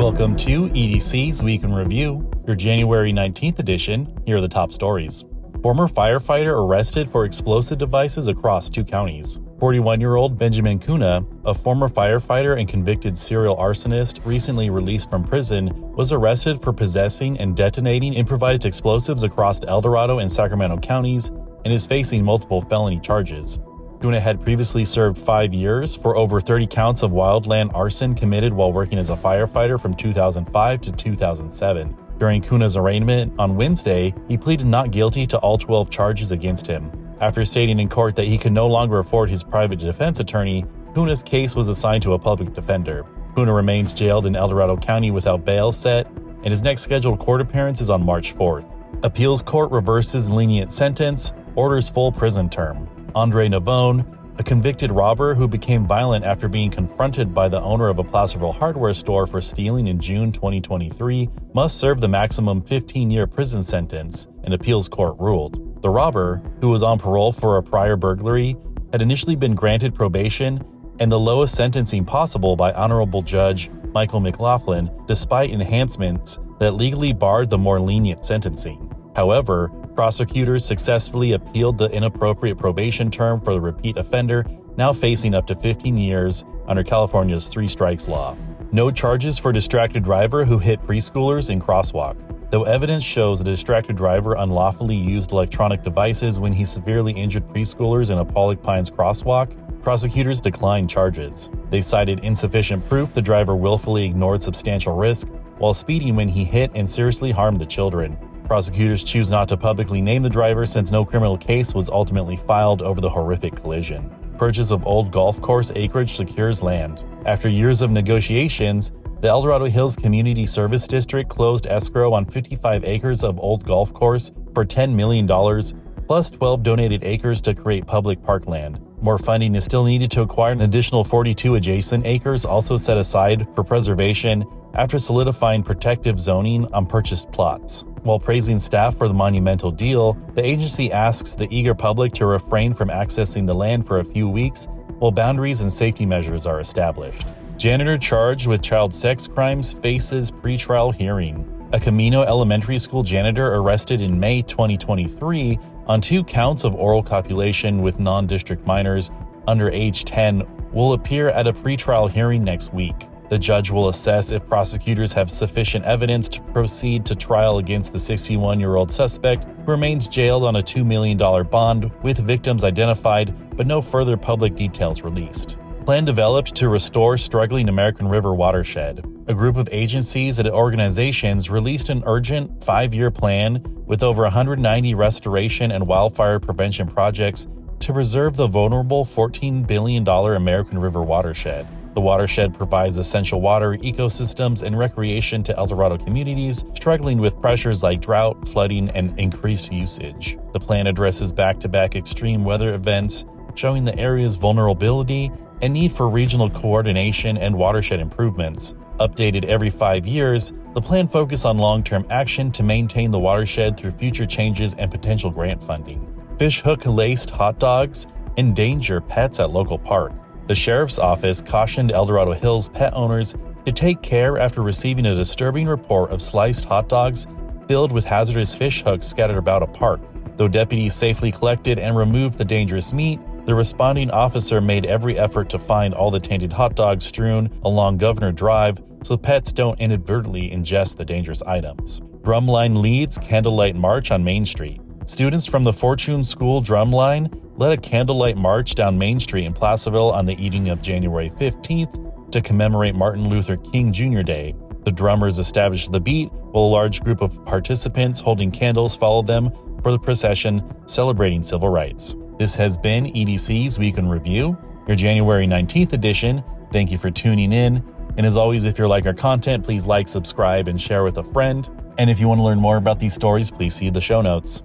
Welcome to EDC's Week in Review, your January 19th edition. Here are the top stories. Former firefighter arrested for explosive devices across 2 counties. 41-year-old Benjamin Kuna, a former firefighter and convicted serial arsonist recently released from prison, was arrested for possessing and detonating improvised explosives across El Dorado and Sacramento counties and is facing multiple felony charges. Kuna had previously served 5 years for over 30 counts of wildland arson committed while working as a firefighter from 2005 to 2007. During Kuna's arraignment on Wednesday, he pleaded not guilty to all 12 charges against him. After stating in court that he could no longer afford his private defense attorney, Kuna's case was assigned to a public defender. Kuna remains jailed in El Dorado County without bail set, and his next scheduled court appearance is on March 4th. Appeals court reverses lenient sentence, orders full prison term. Andre Navone, a convicted robber who became violent after being confronted by the owner of a Placerville hardware store for stealing in June 2023, must serve the maximum 15-year prison sentence, an appeals court ruled. The robber, who was on parole for a prior burglary, had initially been granted probation and the lowest sentencing possible by Honorable Judge Michael McLaughlin, despite enhancements that legally barred the more lenient sentencing. However, prosecutors successfully appealed the inappropriate probation term for the repeat offender, now facing up to 15 years under California's 3 strikes law. No charges for distracted driver who hit preschoolers in Crosswalk. Though evidence shows the distracted driver unlawfully used electronic devices when he severely injured preschoolers in a Pollock Pines crosswalk, prosecutors declined charges. They cited insufficient proof the driver willfully ignored substantial risk while speeding when he hit and seriously harmed the children. Prosecutors choose not to publicly name the driver since no criminal case was ultimately filed over the horrific collision. Purchase of old golf course Acreage secures land. After years of negotiations, the El Dorado Hills Community Service District closed escrow on 55 acres of old golf course for $10 million, plus 12 donated acres to create public parkland. More funding is still needed to acquire an additional 42 adjacent acres also set aside for preservation after solidifying protective zoning on purchased plots. While praising staff for the monumental deal, the agency asks the eager public to refrain from accessing the land for a few weeks while boundaries and safety measures are established. Janitor charged with child sex crimes faces pretrial hearing. A Camino Elementary School janitor arrested in May 2023 on 2 counts of oral copulation with non-district minors under age 10 will appear at a pretrial hearing next week. The judge will assess if prosecutors have sufficient evidence to proceed to trial against the 61-year-old suspect, who remains jailed on a $2 million bond with victims identified but no further public details released. Plan developed to restore struggling American River watershed. A group of agencies and organizations released an urgent 5-year plan with over 190 restoration and wildfire prevention projects to preserve the vulnerable $14 billion American River watershed. The watershed provides essential water, ecosystems, and recreation to El Dorado communities struggling with pressures like drought, flooding, and increased usage. The plan addresses back-to-back extreme weather events, showing the area's vulnerability and need for regional coordination and watershed improvements. Updated every 5 years, the plan focuses on long-term action to maintain the watershed through future changes and potential grant funding. Fishhook-Laced hot dogs endanger pets at local park. The sheriff's office cautioned El Dorado Hills pet owners to take care after receiving a disturbing report of sliced hot dogs filled with hazardous fish hooks scattered about a park. Though deputies safely collected and removed the dangerous meat, the responding officer made every effort to find all the tainted hot dogs strewn along Governor Drive so pets don't inadvertently ingest the dangerous items. Drumline leads Candlelight March on Main Street. Students from the Fortune School Drumline led a candlelight march down Main Street in Placerville on the evening of January 15th to commemorate Martin Luther King Jr. Day. The drummers established the beat, while a large group of participants holding candles followed them for the procession celebrating civil rights. This has been EDC's Week in Review, your January 19th edition. Thank you for tuning in. And as always, if you like our content, please like, subscribe, and share with a friend. And if you want to learn more about these stories, please see the show notes.